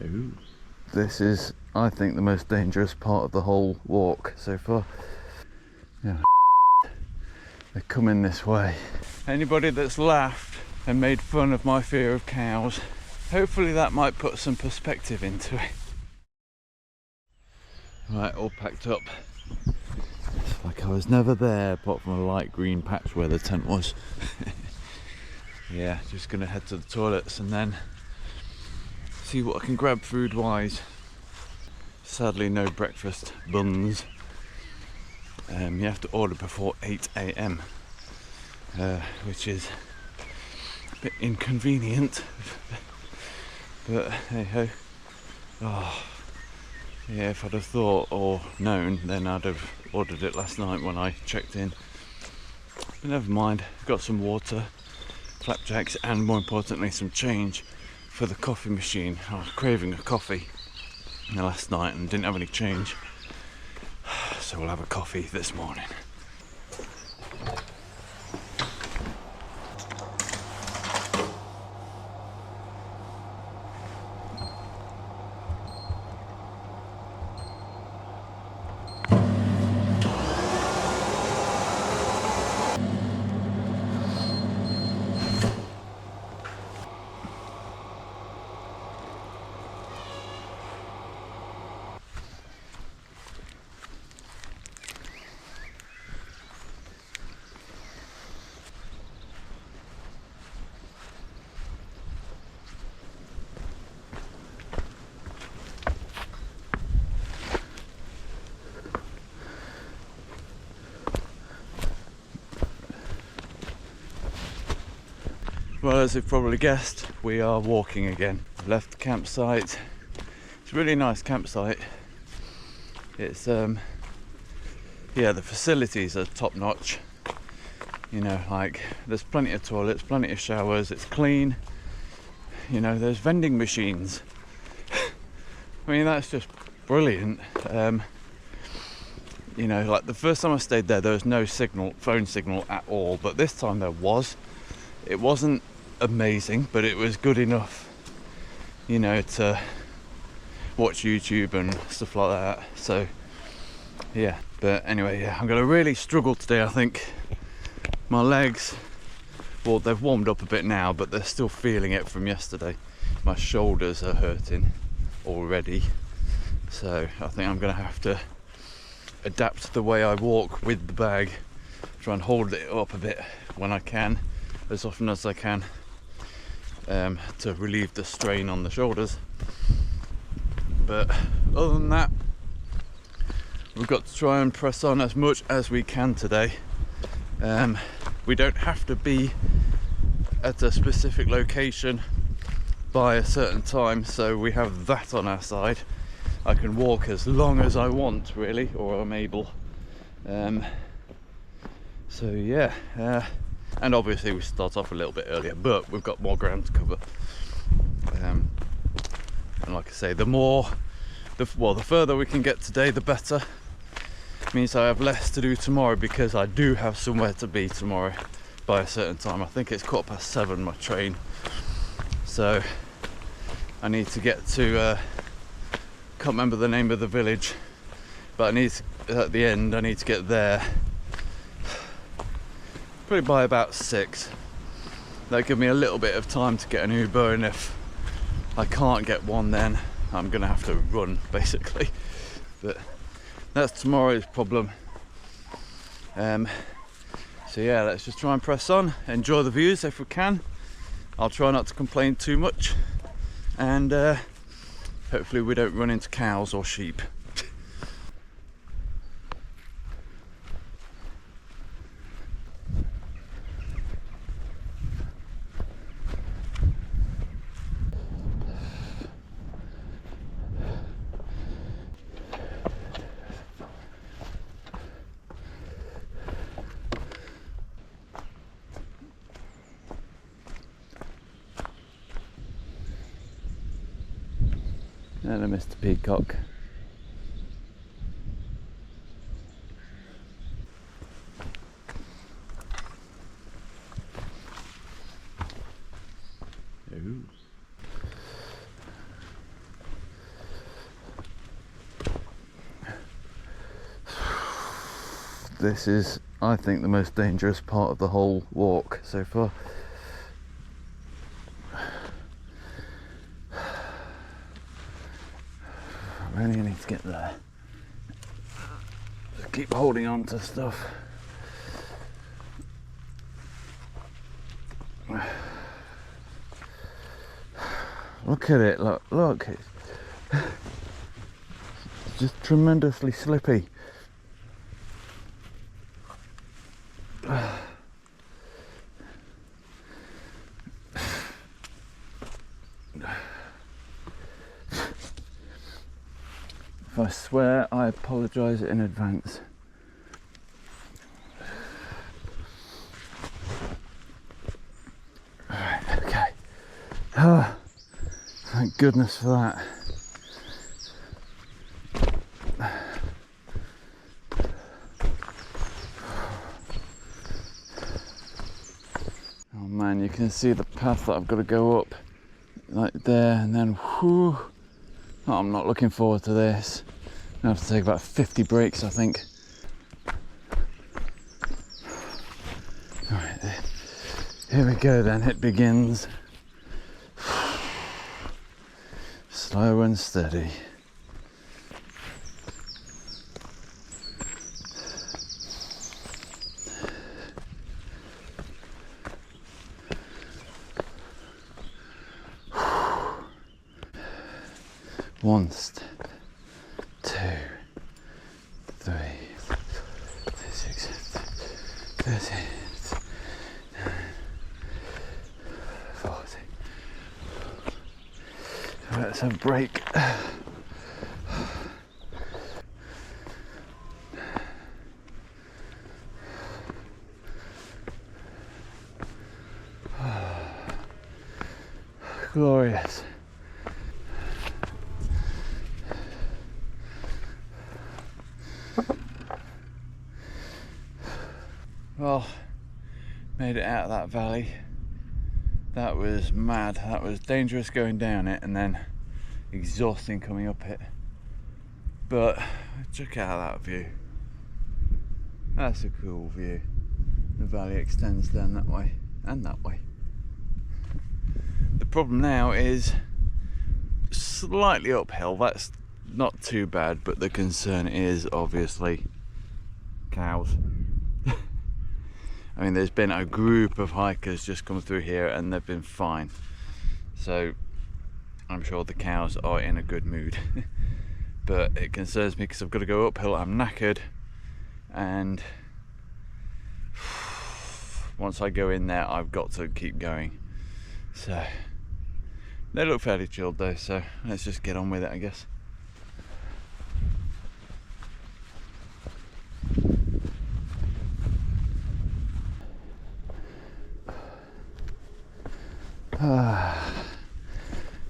Ooh. This is, I think, the most dangerous part of the whole walk so far. Yeah. They're coming this way. Anybody that's laughed and made fun of my fear of cows, hopefully that might put some perspective into it. Right, all packed up. It's like I was never there apart from a light green patch where the tent was. Yeah, just gonna head to the toilets and then see what I can grab food wise. Sadly no breakfast buns. You have to order before 8 AM, which is a bit inconvenient, but hey ho. Oh, yeah, if I'd have thought or known, then I'd have ordered it last night when I checked in. But never mind, got some water, flapjacks, and more importantly some change for the coffee machine. I was craving a coffee last night and didn't have any change, so we'll have a coffee this morning. Well, as you've probably guessed, we are walking again. I've left the campsite. It's a really nice campsite. It's yeah, the facilities are top notch. You know, like there's plenty of toilets, plenty of showers, it's clean. You know, there's vending machines. I mean, that's just brilliant. You know, like the first time I stayed there was no signal, phone signal at all, but this time there was. It wasn't amazing, but it was good enough, you know, to watch YouTube and stuff like that. So yeah, but anyway, yeah, I'm gonna really struggle today, I think. My legs, well, they've warmed up a bit now, but they're still feeling it from yesterday. My shoulders are hurting already, so I think I'm gonna have to adapt the way I walk with the bag, try and hold it up a bit when I can, as often as I can, to relieve the strain on the shoulders. But other than that, we've got to try and press on as much as we can today. We don't have to be at a specific location by a certain time, so we have that on our side. I can walk as long as I want, really, or I'm able. So yeah, and obviously we start off a little bit earlier, but we've got more ground to cover. And like I say, the further we can get today, the better. It means I have less to do tomorrow, because I do have somewhere to be tomorrow by a certain time. I think it's 7:15, my train. So I need to get to, can't remember the name of the village, but at the end I need to get there probably by about 6. That'll give me a little bit of time to get an Uber, and if I can't get one, then I'm gonna have to run, basically. But that's tomorrow's problem. So yeah, let's just try and press on, enjoy the views if we can. I'll try not to complain too much, and hopefully we don't run into cows or sheep. And a Mr. Peacock. Ooh. this is, I think, the most dangerous part of the whole walk so far. I really need to get there. Just keep holding on to stuff. Look at it, look. It's just tremendously slippy. If I swear, I apologise in advance. Right, okay. Oh, thank goodness for that. Oh man, you can see the path that I've got to go up, like there, and then whew. Oh, I'm not looking forward to this. I have to take about 50 breaks, I think. Alright, here we go then, it begins. Slow and steady. One step, 2, 3, 6, 13, 14. Let's have a break. Glorious. Well, made it out of that valley. That was mad. That was dangerous going down it and then exhausting coming up it. But check out that view. That's a cool view. The valley extends down that way and that way. The problem now is slightly uphill. That's not too bad, but the concern is obviously cows. I mean, there's been a group of hikers just come through here and they've been fine. So I'm sure the cows are in a good mood. But it concerns me because I've got to go uphill, I'm knackered, and once I go in there I've got to keep going. So they look fairly chilled though, so let's just get on with it, I guess.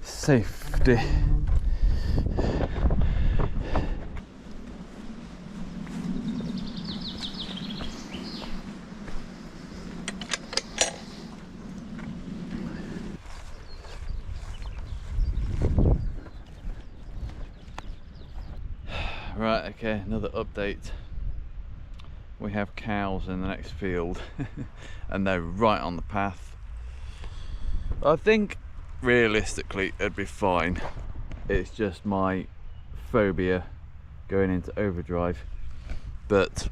Safety. Right, okay, another update. We have cows in the next field and they're right on the path. I think realistically it'd be fine. It's just my phobia going into overdrive. But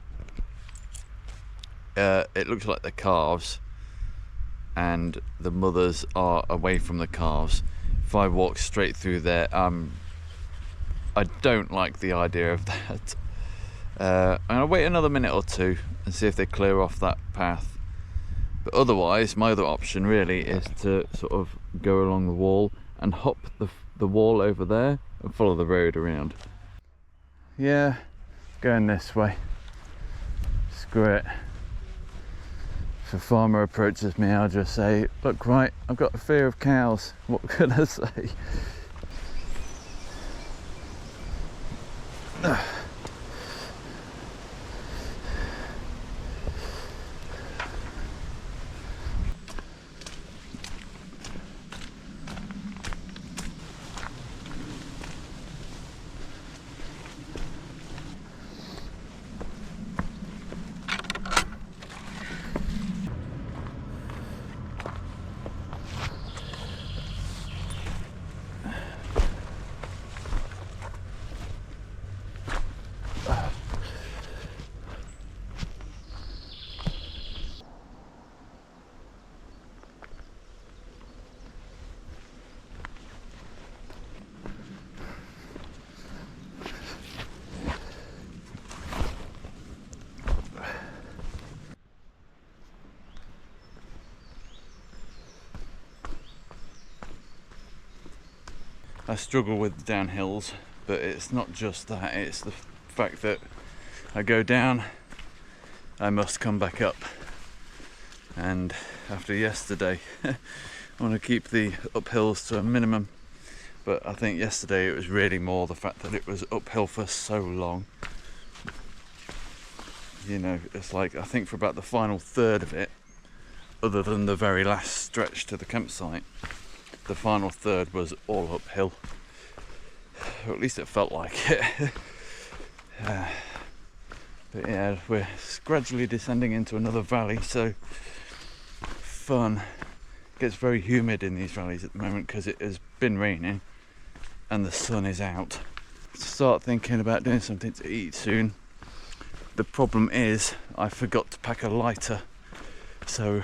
it looks like the calves and the mothers are away from the calves. If I walk straight through there, I don't like the idea of that. I'm gonna wait another minute or two and see if they clear off that path. But otherwise, my other option really is to sort of go along the wall and hop the wall over there and follow the road around. Yeah, going this way. Screw it. If a farmer approaches me, I'll just say, look, right, I've got a fear of cows. What can I say? I struggle with the downhills, but it's not just that, it's the fact that I go down, I must come back up. And after yesterday, I want to keep the uphills to a minimum, but I think yesterday it was really more the fact that it was uphill for so long. You know, it's like, I think for about the final third of it, other than the very last stretch to the campsite, the final third was all uphill, or at least it felt like it. But yeah, we're gradually descending into another valley, so fun. It gets very humid in these valleys at the moment because it has been raining and the sun is out. Start thinking about doing something to eat soon. The problem is I forgot to pack a lighter, so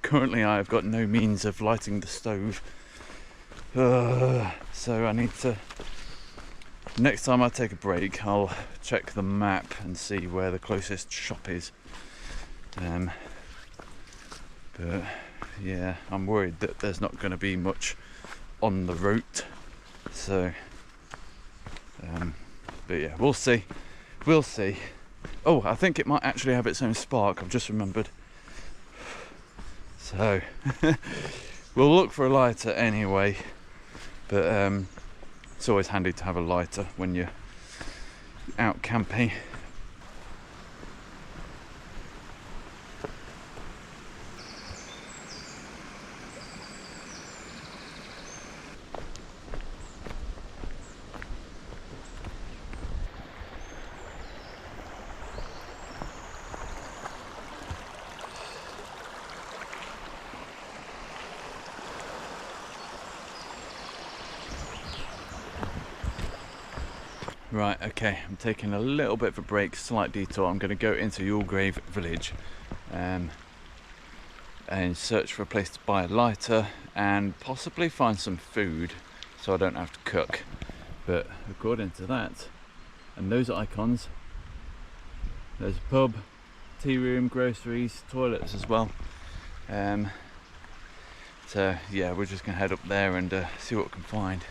currently I've got no means of lighting the stove. So I need to, next time I take a break, I'll check the map and see where the closest shop is. But yeah, I'm worried that there's not going to be much on the route. So, but yeah, we'll see. We'll see. Oh, I think it might actually have its own spark. I've just remembered. So we'll look for a lighter anyway. But it's always handy to have a lighter when you're out camping. Right, okay, I'm taking a little bit of a break, slight detour. I'm going to go into Yulgrave village and search for a place to buy a lighter and possibly find some food so I don't have to cook. But according to that and those icons, there's a pub, tea room, groceries, toilets as well. So yeah, we're just going to head up there and see what we can find.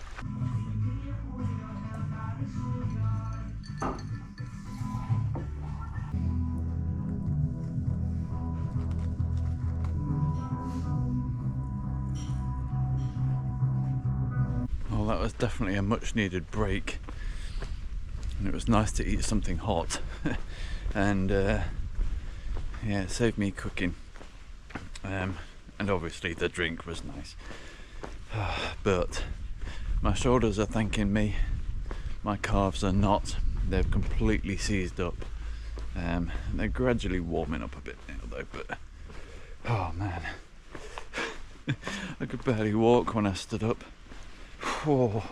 Well, that was definitely a much needed break, and it was nice to eat something hot. And yeah, it saved me cooking, and obviously the drink was nice. But my shoulders are thanking me, my calves are not. They've completely seized up. They're gradually warming up a bit now though, but oh man, I could barely walk when I stood up. Oh,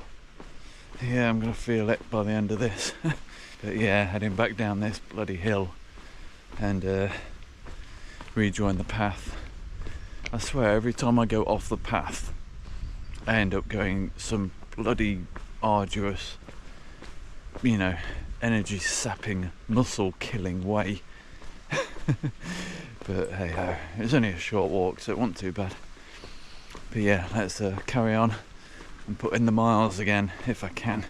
yeah, I'm gonna feel it by the end of this. But yeah, heading back down this bloody hill and rejoin the path. I swear, every time I go off the path, I end up going some bloody arduous, you know, energy sapping, muscle killing way. But hey ho, it's only a short walk, so it wasn't too bad. But yeah, let's carry on and put in the miles again if I can.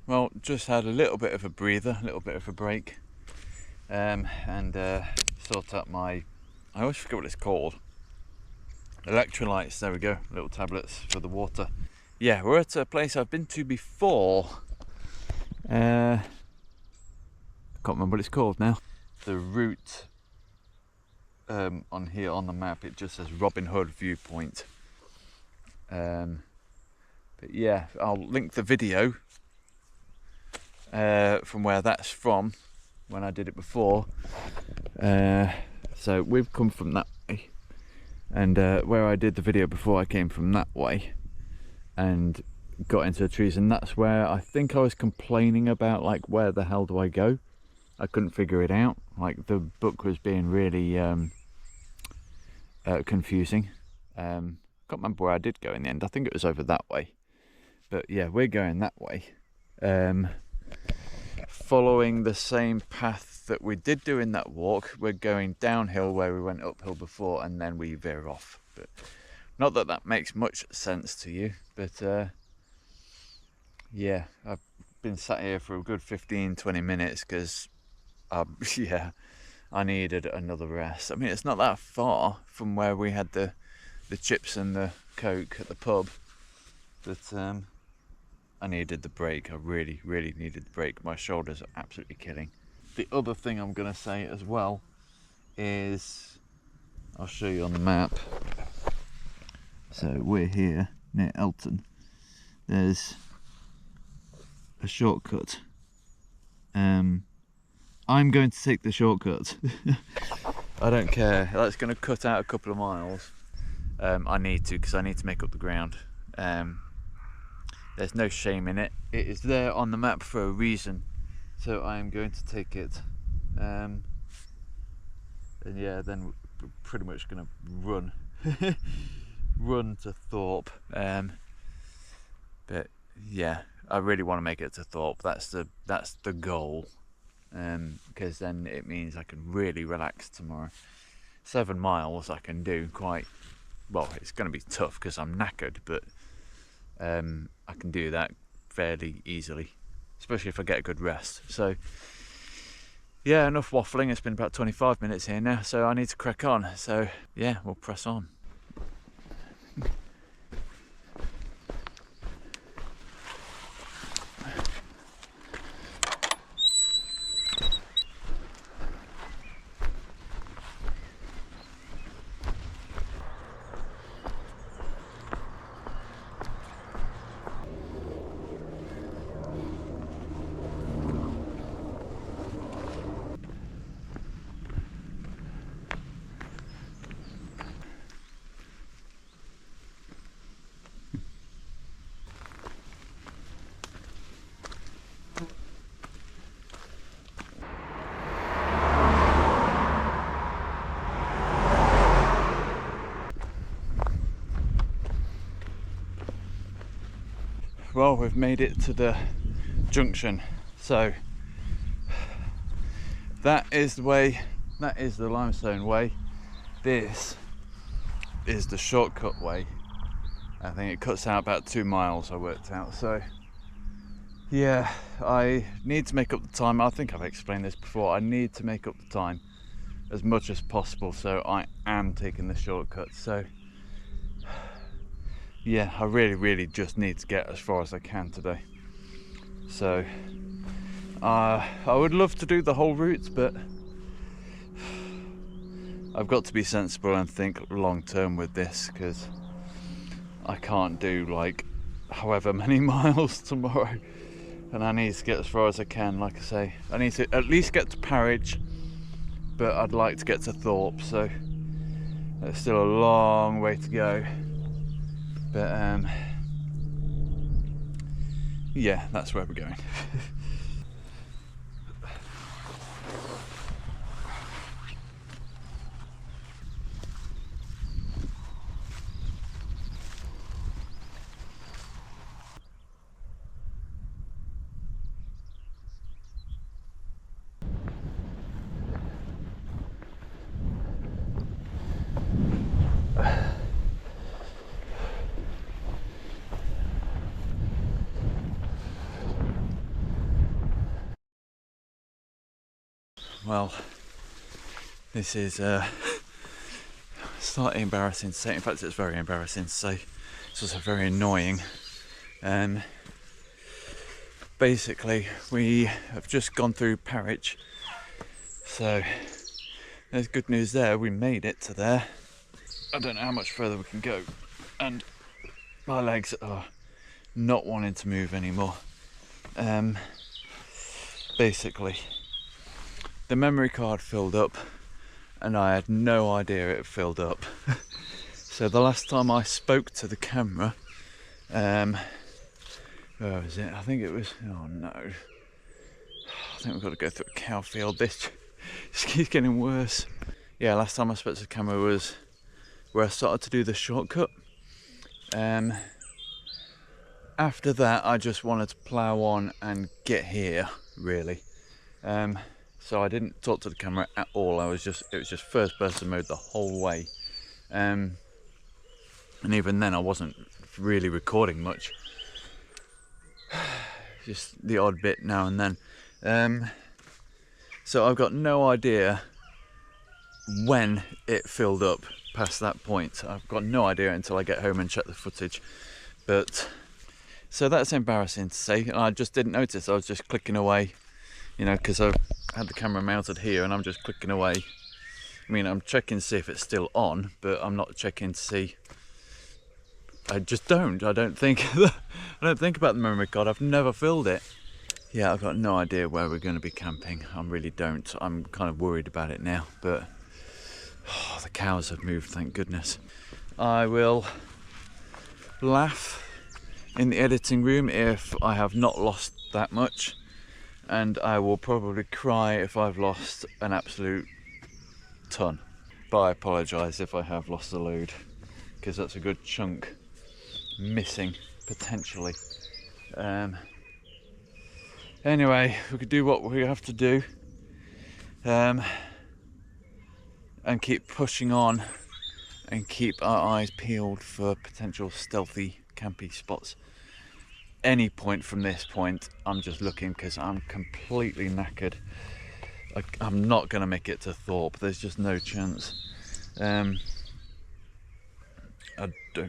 Well, just had a little bit of a breather, a little bit of a break, and sort out my, I always forget what it's called, electrolytes. There we go, little tablets for the water. Yeah, we're at a place I've been to before. I can't remember what it's called now. The route on here on the map, it just says Robin Hood Viewpoint. But yeah, I'll link the video from where that's from, when I did it before. So we've come from that way, And where I did the video before, I came from that way and got into the trees, and that's where I think I was complaining about, like, where the hell do I go? I couldn't figure it out. Like, the book was being really confusing. Can't remember where I did go in the end. I think it was over that way. But yeah, we're going that way. Following the same path that we did do in that walk. We're going downhill where we went uphill before, and then we veer off. But not that that makes much sense to you, but yeah, I've been sat here for a good 15-20 minutes because yeah, I needed another rest. I mean, it's not that far from where we had the chips and the Coke at the pub, but I needed the break. I really needed the break. My shoulders are absolutely killing. The other thing I'm going to say as well is, I'll show you on the map. So we're here near Elton. There's a shortcut. I'm going to take the shortcut. I don't care. That's going to cut out a couple of miles. I need to, because I need to make up the ground. There's no shame in it. It is there on the map for a reason, so I am going to take it. And yeah, then we're pretty much going to run run to Thorpe. But yeah, I really want to make it to Thorpe. That's the goal, because then it means I can really relax tomorrow. 7 miles I can do quite well. It's going to be tough because I'm knackered, but I can do that fairly easily, especially if I get a good rest. So yeah, enough waffling. It's been about 25 minutes here now, so I need to crack on. So yeah, we'll press on. Well, we've made it to the junction, so that is the way. That is the Limestone Way. This is the shortcut way. I think it cuts out about 2 miles, I worked out. So yeah, I need to make up the time. I think I've explained this before. I need to make up the time as much as possible, so I am taking the shortcut. So yeah, I really just need to get as far as I can today. So I would love to do the whole route, but I've got to be sensible and think long term with this, because I can't do like however many miles tomorrow, and I need to get as far as I can. Like I say, I need to at least get to Parridge, but I'd like to get to Thorpe, so there's still a long way to go. But yeah, that's where we're going. Well, this is slightly embarrassing to say. In fact, it's very embarrassing to say. It's also very annoying. Basically, we have just gone through Parridge, so there's good news there. We made it to there. I don't know how much further we can go, and my legs are not wanting to move anymore. Basically, the memory card filled up, and I had no idea it filled up. So the last time I spoke to the camera, where was it? I think it was, oh no. I think we've got to go through a cow field. This just keeps getting worse. Yeah, last time I spoke to the camera was where I started to do the shortcut. After that, I just wanted to plough on and get here, really. So I didn't talk to the camera at all. It was just first person mode the whole way. And even then I wasn't really recording much. Just the odd bit now and then. So I've got no idea when it filled up past that point. I've got no idea until I get home and check the footage. But so that's embarrassing to say. I just didn't notice. I was just clicking away, you know, because I had the camera mounted here and I'm just clicking away. I mean, I'm checking to see if it's still on, but I'm not checking to see. I just don't. I don't think about the memory card. I've never filled it. Yeah, I've got no idea where we're going to be camping. I really don't. I'm kind of worried about it now, but the cows have moved, thank goodness. I will laugh in the editing room if I have not lost that much, and I will probably cry if I've lost an absolute ton. But I apologise if I have lost a load, because that's a good chunk missing potentially. Anyway, we could do what we have to do, and keep pushing on and keep our eyes peeled for potential stealthy campy spots. Any point from this point, I'm just looking because I'm completely knackered. I'm not going to make it to Thorpe. There's just no chance.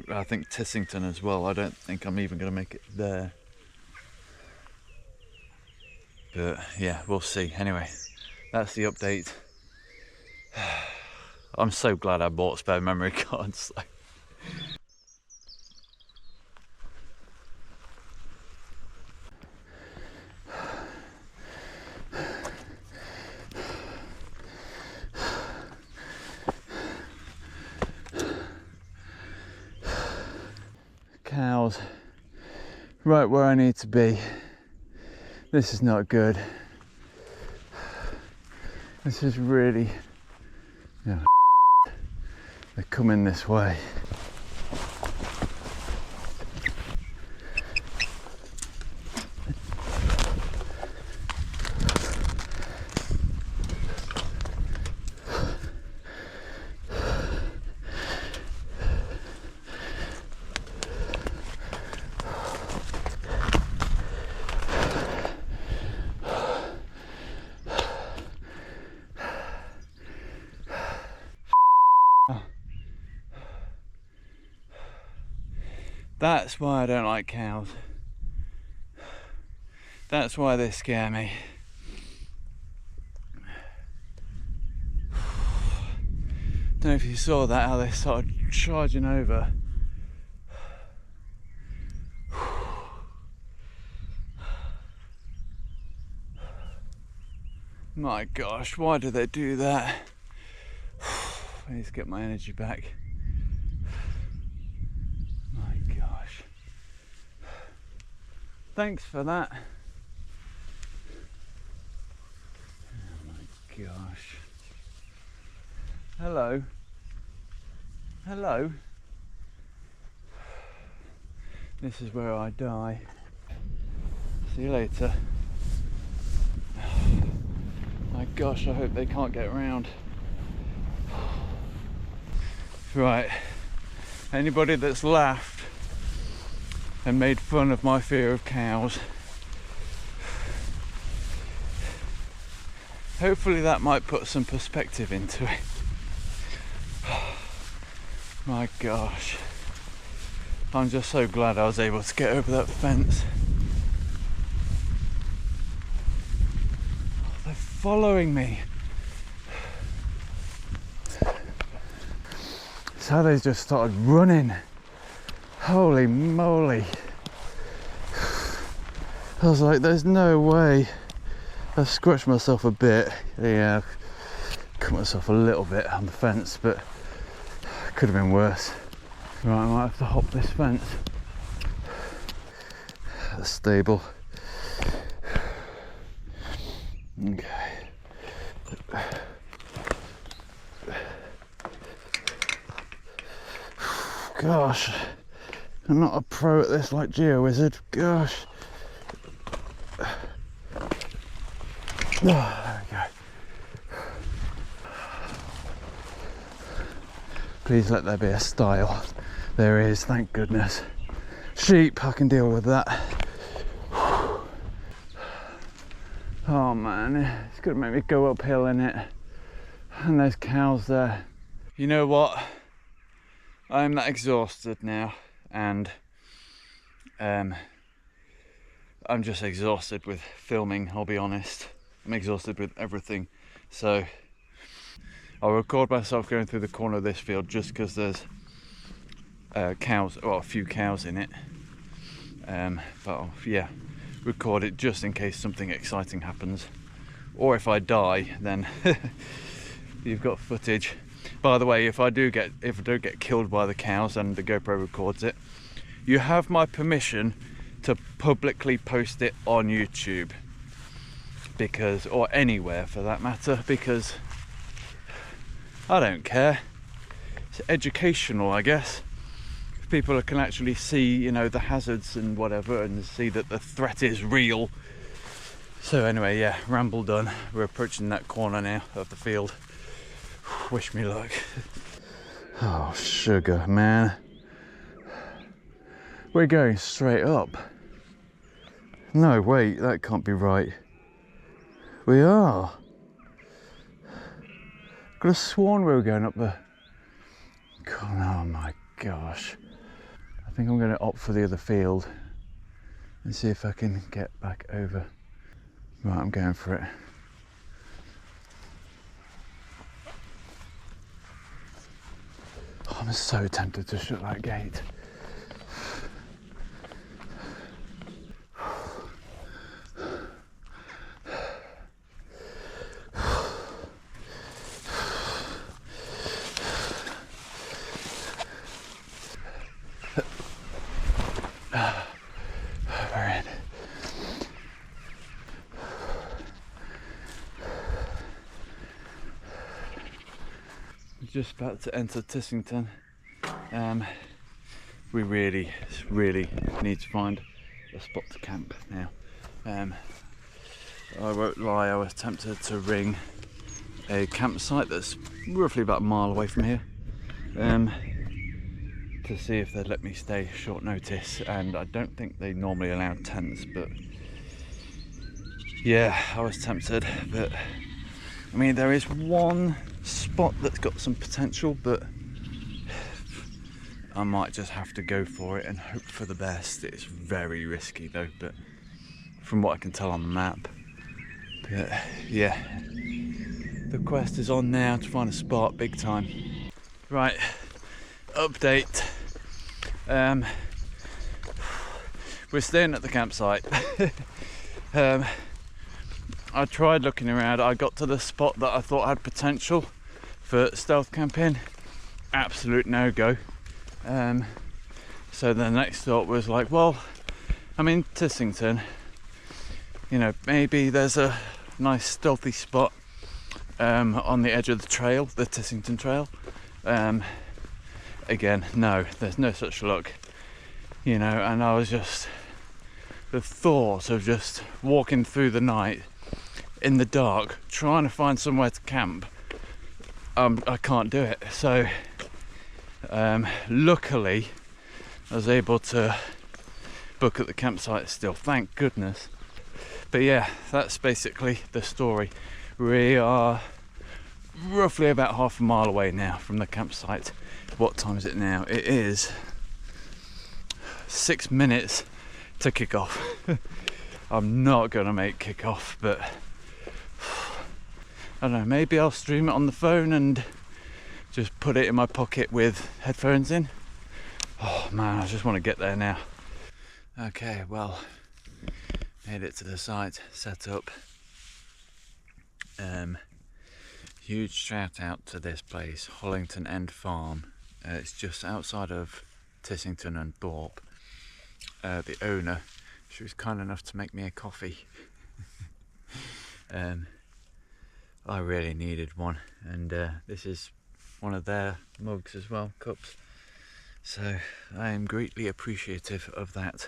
I think Tissington as well. I don't think I'm even going to make it there. But yeah, we'll see. Anyway, that's the update. I'm so glad I bought spare memory cards. Cows right where I need to be. This is not good. This is really, you know, they're coming this way. That's why I don't like cows. That's why they scare me. Don't know if you saw that, how they started charging over. My gosh, why do they do that? I need to get my energy back. My gosh. Thanks for that. Oh my gosh. Hello. Hello. This is where I die. See you later. My gosh, I hope they can't get around. Right, anybody that's laughed and made fun of my fear of cows, hopefully that might put some perspective into it. My gosh, I'm just so glad I was able to get over that fence. Oh, they're following me. So they just started running. Holy moly. I was like, there's no way. I scratched myself a bit. Yeah, cut myself a little bit on the fence, but it could have been worse. Right, I might have to hop this fence. The stable. Okay. Gosh, I'm not a pro at this like GeoWizard. Gosh. Oh, there we go. Please let there be a stile. There is, thank goodness. Sheep, I can deal with that. Oh man, it's gonna make me go uphill in it. And there's cows there. You know what? I'm that exhausted now, and I'm just exhausted with filming, I'll be honest. I'm exhausted with everything. So I'll record myself going through the corner of this field just because there's cows, or a few cows in it. But I'll, yeah, record it just in case something exciting happens. Or if I die, then you've got footage. By the way, if I do get killed by the cows and the GoPro records it, you have my permission to publicly post it on YouTube, because, or anywhere for that matter, because I don't care. It's educational, I guess. People can actually see, you know, the hazards and whatever, and see that the threat is real. So anyway, yeah, ramble done. We're approaching that corner now of the field. Wish me luck. Oh, sugar, man. We're going straight up. No, wait, that can't be right. We are. Could have sworn we were going up the... Oh my gosh. I think I'm going to opt for the other field and see if I can get back over. Right, I'm going for it. Oh, I'm so tempted to shut that gate. We're in. We're just about to enter Tissington. We really need to find a spot to camp now. I won't lie, I was tempted to ring a campsite that's roughly about a mile away from here, to see if they'd let me stay short notice, and I don't think they normally allow tents, but yeah, I was tempted. But I mean, there is one spot that's got some potential, but I might just have to go for it and hope for the best. It's very risky though, but from what I can tell on the map. But yeah, the quest is on now to find a spot, big time. Right, update. We're staying at the campsite. I tried looking around. I got to the spot that I thought had potential for stealth camping. Absolute no-go. So the next thought was like, well, I'm in Tissington, you know, maybe there's a nice stealthy spot on the edge of the trail, the Tissington Trail. Again, no, there's no such luck, you know, and I was just, the thought of just walking through the night in the dark trying to find somewhere to camp, I can't do it. So luckily I was able to book at the campsite still, thank goodness. But yeah, that's basically the story. We are roughly about half a mile away now from the campsite. What time is it now? It is 6 minutes to kick off. I'm not gonna make kick off, but I don't know, maybe I'll stream it on the phone and just put it in my pocket with headphones in. Oh man, I just want to get there now. Okay, well, made it to the site, set up. Huge shout out to this place, Hollington End Farm. It's just outside of Tissington and Thorpe, the owner, she was kind enough to make me a coffee. I really needed one, and this is one of their mugs as well, cups. So I am greatly appreciative of that.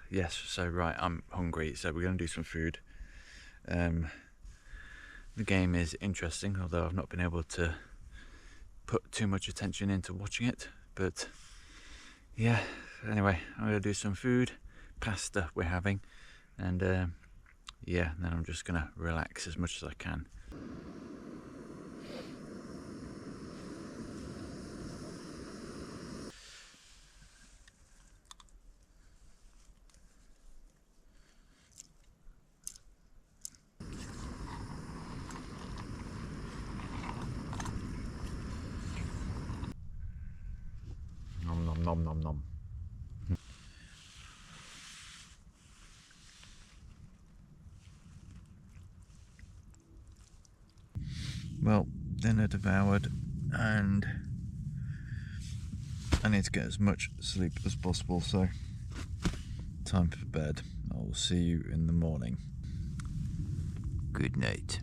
Yes, so right, I'm hungry, so we're going to do some food. The game is interesting, although I've not been able to put too much attention into watching it. But yeah, anyway, I'm going to do some food, pasta we're having, and yeah, then I'm just going to relax as much as I can. Nom nom nom nom nom. Well, dinner devoured, and I need to get as much sleep as possible, so time for bed. I will see you in the morning. Good night.